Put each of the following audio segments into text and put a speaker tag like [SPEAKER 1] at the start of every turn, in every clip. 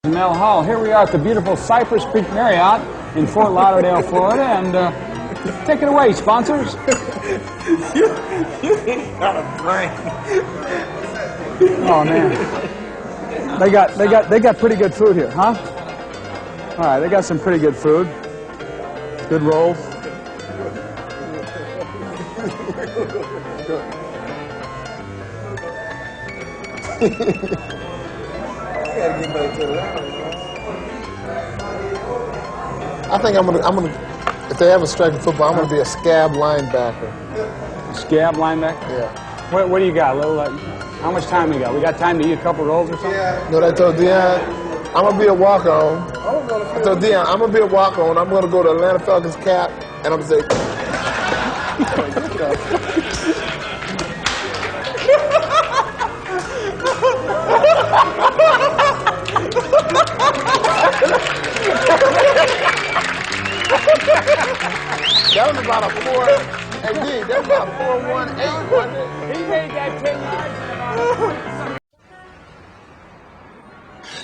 [SPEAKER 1] Mel Hall. Here we are at the beautiful Cypress Creek Marriott in Fort Lauderdale, Florida, and take it away, sponsors.
[SPEAKER 2] You ain't got a brain.
[SPEAKER 1] Oh man, they got pretty good food here, huh? All right, they got some pretty good food. Good rolls.
[SPEAKER 3] I think I'm gonna. If they have a strike in football, I'm gonna be a scab linebacker.
[SPEAKER 1] Scab linebacker?
[SPEAKER 3] Yeah.
[SPEAKER 1] What do you got, Lil? How much time we got? We got time to eat a couple rolls or something?
[SPEAKER 3] You know what I told Deion? I'm gonna be a walk-on. I told Deion I'm gonna be a walk-on. I'm gonna go to Atlanta Falcons cap, and I'm gonna say. That was about a 4. Hey, D, that was about 418, wasn't it?
[SPEAKER 1] He made that 10 yards.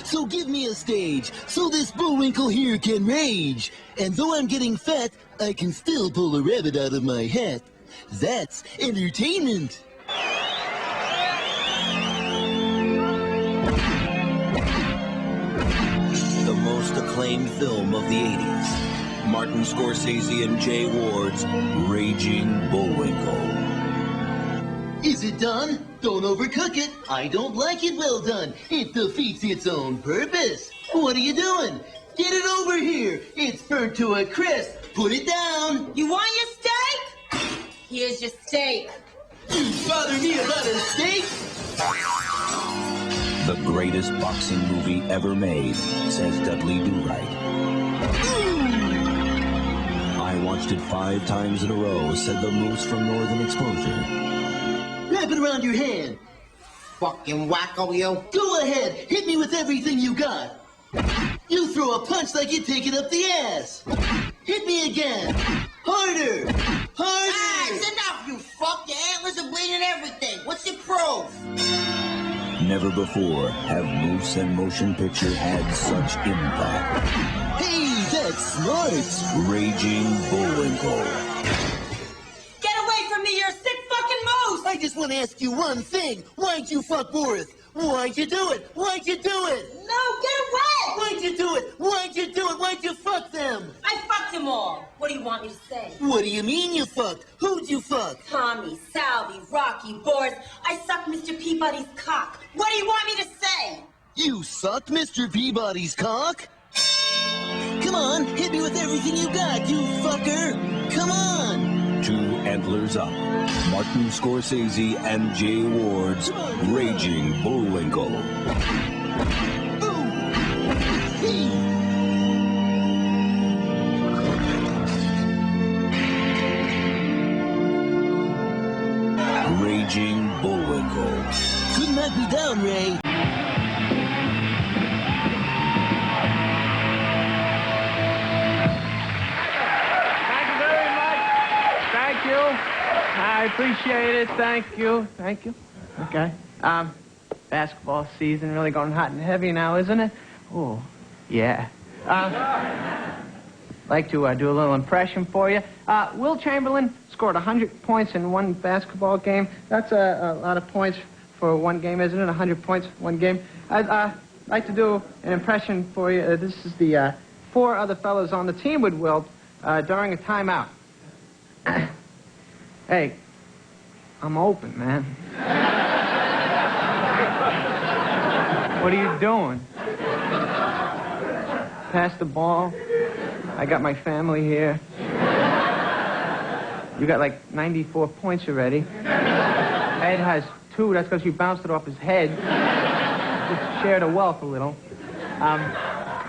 [SPEAKER 4] So give me a stage, so this Bullwinkle here can rage. And though I'm getting fat, I can still pull a rabbit out of my hat. That's entertainment. The most acclaimed film of the 80s. Martin Scorsese and Jay Ward's Raging Bullwinkle. Is it done? Don't overcook it. I don't like it well done. It defeats its own purpose. What are you doing? Get it over here. It's burnt to a crisp. Put it down.
[SPEAKER 5] You want your steak? Here's your steak.
[SPEAKER 4] You bother me about a steak?
[SPEAKER 6] The greatest boxing movie ever made, says Dudley Do-Right. I watched it 5 times in a row, said the moose from Northern Exposure.
[SPEAKER 4] Wrap it around your hand.
[SPEAKER 5] Fucking wacko, you.
[SPEAKER 4] Go ahead. Hit me with everything you got. You throw a punch like you take it up the ass. Hit me again. Harder. Harder.
[SPEAKER 5] Ah, it's enough, you fuck. Your antlers are bleeding everything. What's your proof?
[SPEAKER 6] Never before have moose and motion picture had such impact.
[SPEAKER 4] Hey, that's smart.
[SPEAKER 6] Raging Bullwinkle.
[SPEAKER 5] Get away from me, you're a sick fucking moose.
[SPEAKER 4] I just want to ask you one thing. Why'd you fuck Boris? Why'd you do it? Why'd you do it?
[SPEAKER 5] No, get away.
[SPEAKER 4] Why'd you do it? Why'd you do it? Why'd you fuck them?
[SPEAKER 5] I fucked them all. What do you want me to say?
[SPEAKER 4] What do you mean you fucked? Who'd you fuck?
[SPEAKER 5] Tommy, Salvi, Rocky, Boris. I sucked Mr. Peabody's cock. What do you want me to say?
[SPEAKER 4] You sucked Mr. Peabody's cock? Come on, hit me with everything you got, you fucker! Come on!
[SPEAKER 6] 2 antlers up. Martin Scorsese and Jay Ward's Raging Bullwinkle.
[SPEAKER 4] Ooh. Hey.
[SPEAKER 6] Raging Bullwinkle.
[SPEAKER 4] Couldn't knock me down, Ray.
[SPEAKER 7] I appreciate it. Thank you. Thank you. Okay. Basketball season really going hot and heavy now, isn't it? Oh, yeah. Like to do a little impression for you. Will Chamberlain scored 100 points in one basketball game. That's a lot of points for one game, isn't it? 100 points, one game. I'd like to do an impression for you. This is the 4 other fellows on the team with Wilt during a timeout. Hey, I'm open, man. What are you doing? Pass the ball. I got my family here. You got like 94 points already. Ed has 2. That's because you bounced it off his head. Just share the wealth a little.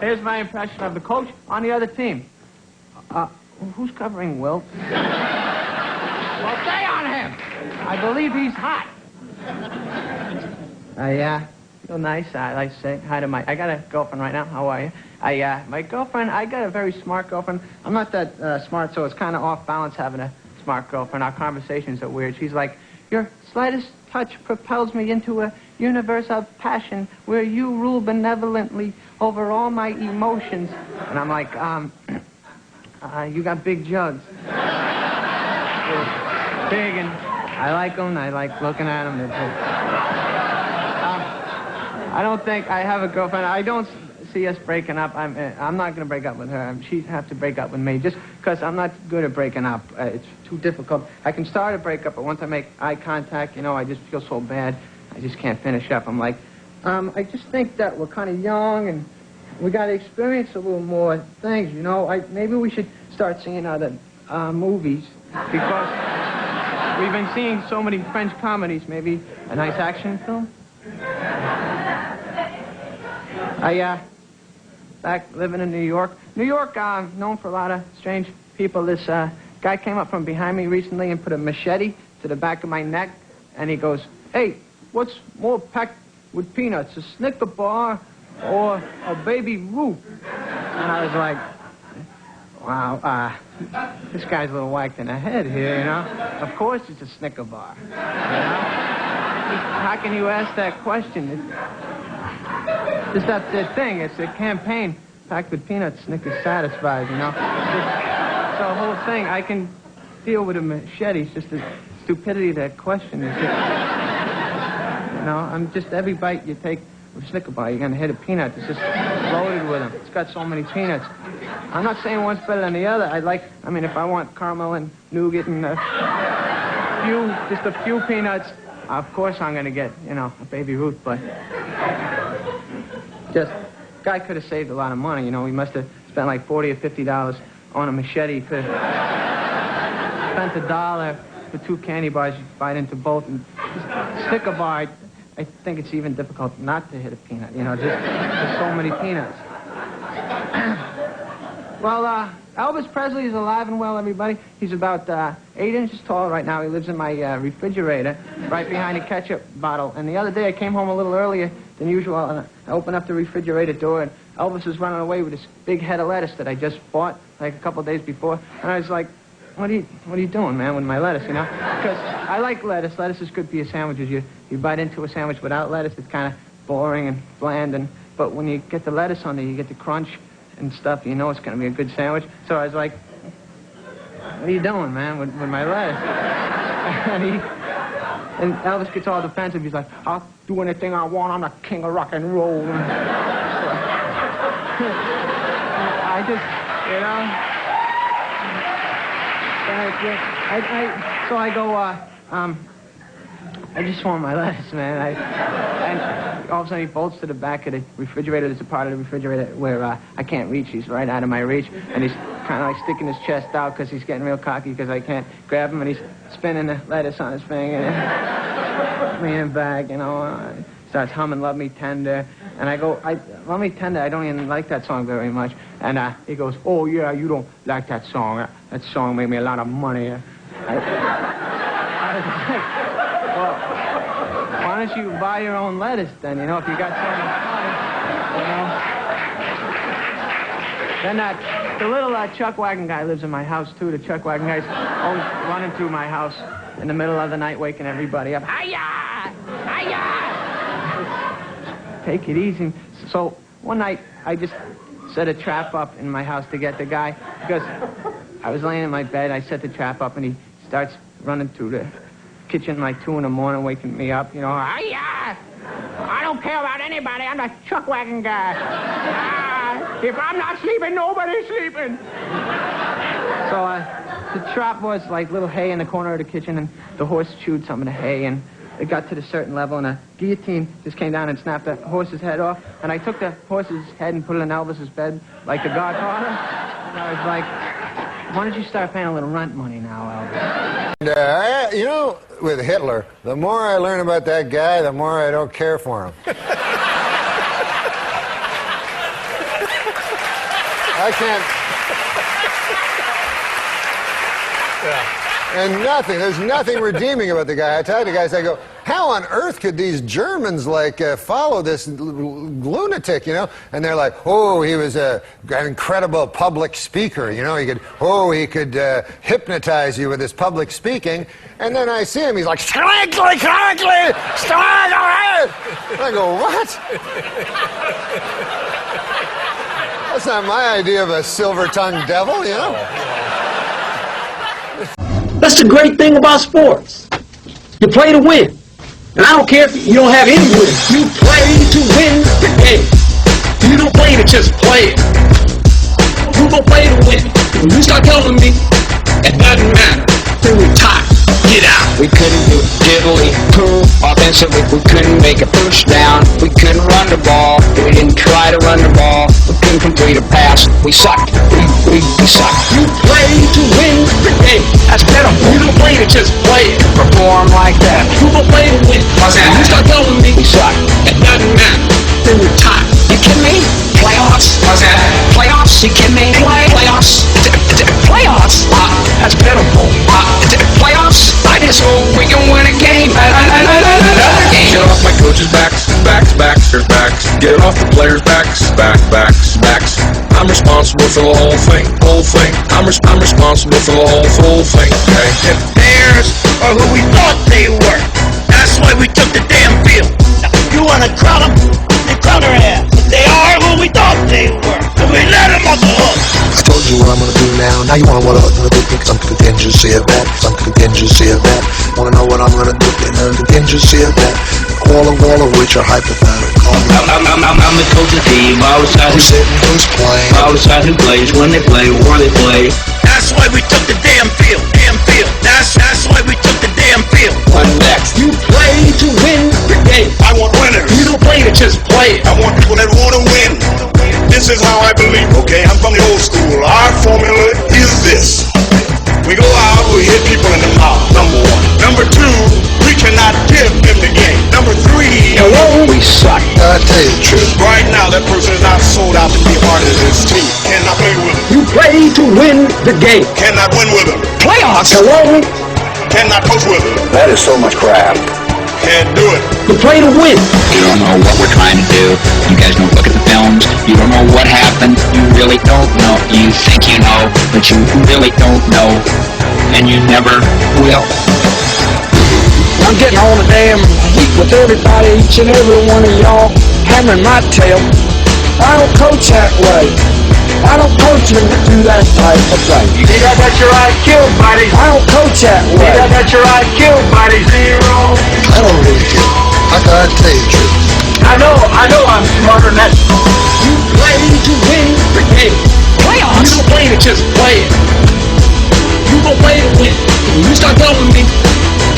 [SPEAKER 7] Here's my impression of the coach on the other team. Who's covering Wilt? Well, stay on him. I believe he's hot. Yeah, feel nice. I like to say hi to I got a girlfriend right now. How are you? My girlfriend, I got a very smart girlfriend. I'm not that smart, so it's kind of off balance having a smart girlfriend. Our conversations are weird. She's like, your slightest touch propels me into a universe of passion where you rule benevolently over all my emotions. And I'm like, you got big jugs. They're big, and I like them. I like looking at them. They're big. I don't think I have a girlfriend. I don't see us breaking up. I'm not going to break up with her. She'd have to break up with me just because I'm not good at breaking up. It's too difficult. I can start a breakup, but once I make eye contact, you know, I just feel so bad. I just can't finish up. I'm like, I just think that we're kind of young and we got to experience a little more things, you know. Maybe we should start seeing other movies because we've been seeing so many French comedies. Maybe a nice action film. Back living in New York. New York, known for a lot of strange people. This guy came up from behind me recently and put a machete to the back of my neck, and he goes, "Hey, what's more packed with peanuts, a Snicker bar or a Baby Ruth?" And I was like, wow, this guy's a little whacked in the head here, you know. Of course it's a Snicker bar, you know. How can you ask that question? It's that the thing. It's a campaign packed with peanuts, Snickers satisfied, you know. It's the whole thing. I can deal with a machete. It's just the stupidity of that question. It's just, you know, I'm just every bite you take with a Snicker bar, you're going to hit a peanut. It's just loaded with them. It's got so many peanuts. I'm not saying one's better than the other. I mean, if I want caramel and nougat and just a few peanuts, of course I'm going to get, you know, a Baby Ruth, but just, guy could have saved a lot of money, you know. He must have spent like $40 or $50 on a machete. Could have spent $1 for 2 candy bars. You bite into both. And Snicker bar, I think it's even difficult not to hit a peanut, you know, just there's so many peanuts. Well, Elvis Presley is alive and well, everybody. He's about 8 inches tall right now. He lives in my refrigerator right behind the ketchup bottle. And the other day I came home a little earlier than usual, and I opened up the refrigerator door, and Elvis was running away with this big head of lettuce that I just bought like a couple of days before. And I was like, what are you doing, man, with my lettuce, you know? Because I like lettuce. Lettuce is good for your sandwiches. You bite into a sandwich without lettuce, it's kind of boring and bland. But when you get the lettuce on there, you get the crunch and stuff. You know it's going to be a good sandwich. So I was like, what are you doing, man, with my lettuce? And Elvis gets all defensive. He's like, I'll do anything I want. I'm the king of rock and roll. I just, you know. So I go, I just want my lettuce, man. And all of a sudden he bolts to the back of the refrigerator. There's a part of the refrigerator where I can't reach. He's right out of my reach. And he's kind of like sticking his chest out because he's getting real cocky because I can't grab him. And he's spinning the lettuce on his finger. And leaning back, you know. Starts humming Love Me Tender. And I go, Love Me Tender, I don't even like that song very much. And he goes, oh, yeah, you don't like that song. That song made me a lot of money. I was like, well, why don't you buy your own lettuce then, you know, if you got so much money, you know? Then the little chuck wagon guy lives in my house, too. The chuck wagon guy's always running through my house in the middle of the night, waking everybody up. Hi-ya! Hi-ya! Take it easy. So one night, I just set a trap up in my house to get the guy, because I was laying in my bed, I set the trap up, and he starts running through the kitchen like 2 in the morning, waking me up, you know. Hi-ya! I don't care about anybody, I'm the chuck wagon guy. If I'm not sleeping, nobody's sleeping. So the trap was like little hay in the corner of the kitchen, and the horse chewed some of the hay, and it got to a certain level, and a guillotine just came down and snapped the horse's head off. And I took the horse's head and put it in Elvis's bed like the Godfather. And I was like, why don't you start paying a little rent money now, Elvis?
[SPEAKER 8] And, you know, with Hitler, the more I learn about that guy, the more I don't care for him. I can't... Yeah. And there's nothing redeeming about the guy. I tell the guys, I go, how on earth could these Germans like follow this lunatic, you know? And they're like, oh, he was an incredible public speaker, you know? He could hypnotize you with his public speaking. And then I see him, he's like, I go, what? That's not my idea of a silver-tongued devil, you know?
[SPEAKER 9] That's the great thing about sports. You play to win. And I don't care if you don't have any win. You play to win the game. You don't play to just play it. You go play to win. When you start telling me it doesn't matter, then we're tired. Get out.
[SPEAKER 10] We couldn't do diddly-poo offensively. We couldn't make a push down. We couldn't run the ball. We didn't try to run the ball. We couldn't complete a pass. We sucked. We sucked.
[SPEAKER 9] You play to win the game.
[SPEAKER 10] That's better.
[SPEAKER 9] You don't play to just play it.
[SPEAKER 10] Perform like that.
[SPEAKER 9] You go play to win. And you start telling me
[SPEAKER 10] We suck.
[SPEAKER 9] it doesn't matter, then we're tired.
[SPEAKER 10] You kidding me? Playoffs? What's that? Playoffs? You kidding me? Playoffs? Playoffs? That's pitiful. Playoffs? I just hope we can win a game.
[SPEAKER 11] Get off my coach's backs. Get off the players' backs. I'm responsible for the whole thing. I'm responsible for the whole thing. Okay?
[SPEAKER 12] The Bears are who we thought they were. That's why we took the damn field. Now, you wanna crown them? They crown their ass. They are who we thought they were. And we let them off the hook.
[SPEAKER 13] I told you what I'm gonna do now. Now you wanna what I'm gonna do? Some contingency of that. Wanna know what I'm gonna do? Contingency of that. All of which are hypothetical.
[SPEAKER 10] I'm the coach of the team. I was out
[SPEAKER 13] who's playing.
[SPEAKER 10] I was out who plays, when they play, where they play.
[SPEAKER 12] That's why we took the damn field. That's why we took the damn field.
[SPEAKER 10] What next?
[SPEAKER 9] You play to win the game.
[SPEAKER 12] I want winners.
[SPEAKER 9] You don't play to just play it.
[SPEAKER 12] I want people that want to win. This is how I believe, okay? I'm from the old school. Our formula is this. We go out, we hit people in the mouth, number one. Number two, we cannot give them the game. Number three,
[SPEAKER 10] we suck.
[SPEAKER 13] I tell you the truth.
[SPEAKER 12] Right now, that person is not sold out to be a part of this team. Cannot play with them.
[SPEAKER 9] You play to win the game.
[SPEAKER 12] Cannot win with them.
[SPEAKER 10] Playoffs?
[SPEAKER 9] Hello?
[SPEAKER 12] Cannot coach with them.
[SPEAKER 10] That is so much crap.
[SPEAKER 12] Can't do it.
[SPEAKER 9] You play to win.
[SPEAKER 10] You don't know what we're trying to do. You guys don't look at the films. You don't know what happened. You really don't know. You think you know, but you really don't know. And you never will.
[SPEAKER 9] I'm getting on the damn heat with everybody, each and every one of y'all hammering my tail. I don't coach that way. I don't coach them to do that type of thing.
[SPEAKER 12] You think I got your IQ, buddy?
[SPEAKER 9] I don't coach that way.
[SPEAKER 12] You think I got your IQ, buddy? Zero.
[SPEAKER 13] I don't really care. I gotta tell you the truth.
[SPEAKER 12] I know I'm smarter than that.
[SPEAKER 9] You play to win the game.
[SPEAKER 10] Playoffs?
[SPEAKER 9] You don't play to just play it. You go play to win. When you start telling me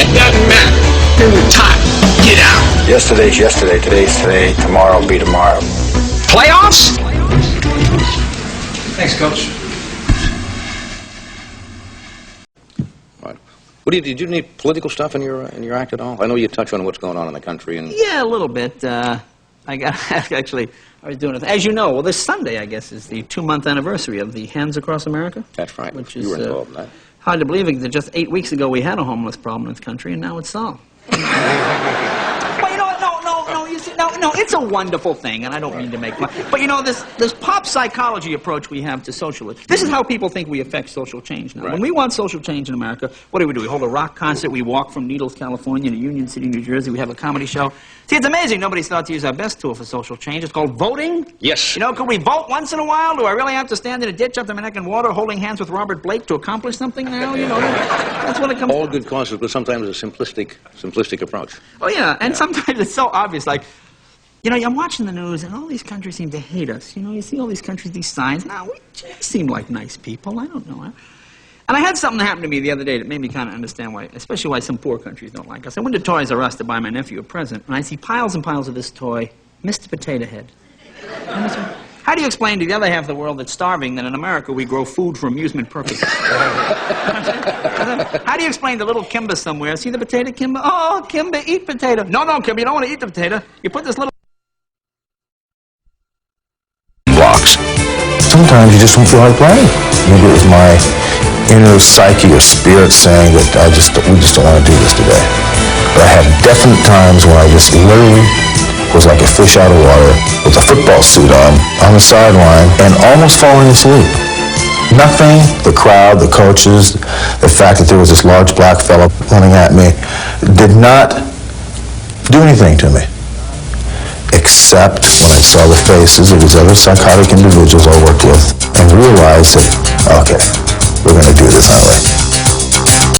[SPEAKER 9] it doesn't matter, then we're tired. Get out.
[SPEAKER 14] Yesterday's yesterday, today's today, tomorrow will be tomorrow.
[SPEAKER 10] Playoffs?
[SPEAKER 15] Thanks, Coach.
[SPEAKER 16] What did you do any political stuff in your act at all? I know you touch on what's going on in the country and
[SPEAKER 15] Yeah, a little bit. I was doing it. As you know, well, this Sunday, I guess, is the 2-month anniversary of the Hands Across America.
[SPEAKER 16] That's right.
[SPEAKER 15] Which
[SPEAKER 16] You
[SPEAKER 15] is
[SPEAKER 16] were involved in that.
[SPEAKER 15] hard to believe that just 8 weeks ago we had a homeless problem in this country, and now it's solved. Well, you know what? No, you see, no, it's a wonderful thing, and I don't mean to make fun. But you know, this pop psychology approach we have to socialism, this is how people think we affect social change now.
[SPEAKER 16] Right.
[SPEAKER 15] When we want social change in America, what do? We hold a rock concert, we walk from Needles, California to Union City, New Jersey, we have a comedy show. See, it's amazing nobody's thought to use our best tool for social change. It's called voting.
[SPEAKER 16] Yes.
[SPEAKER 15] You know, could we vote once in a while? Do I really have to stand in a ditch up to my neck in water holding hands with Robert Blake to accomplish something now? You know, that's what it comes
[SPEAKER 16] All
[SPEAKER 15] to.
[SPEAKER 16] good causes, but sometimes a simplistic approach.
[SPEAKER 15] Oh, yeah, and sometimes it's so obvious, like, you know, I'm watching the news, and all these countries seem to hate us. You know, you see all these countries, these signs. Now, we just seem like nice people. I don't know. And I had something happen to me the other day that made me kind of understand why, especially why some poor countries don't like us. I went to Toys R Us to buy my nephew a present, and I see piles and piles of this toy, Mr. Potato Head. How do you explain to the other half of the world that's starving that in America we grow food for amusement purposes? How do you explain to little Kimba somewhere, see the potato, Kimba? Oh, Kimba, eat potato. No, Kimba, you don't want to eat the potato. You put this little...
[SPEAKER 17] Blocks. Sometimes you just don't feel like playing. Maybe it was my inner psyche or spirit saying that we just don't want to do this today. But I had definite times when I just literally was like a fish out of water with a football suit on the sideline, and almost falling asleep. Nothing, the crowd, the coaches, the fact that there was this large black fellow pointing at me, did not do anything to me. Except when I saw the faces of these other psychotic individuals I worked with and realized that, okay,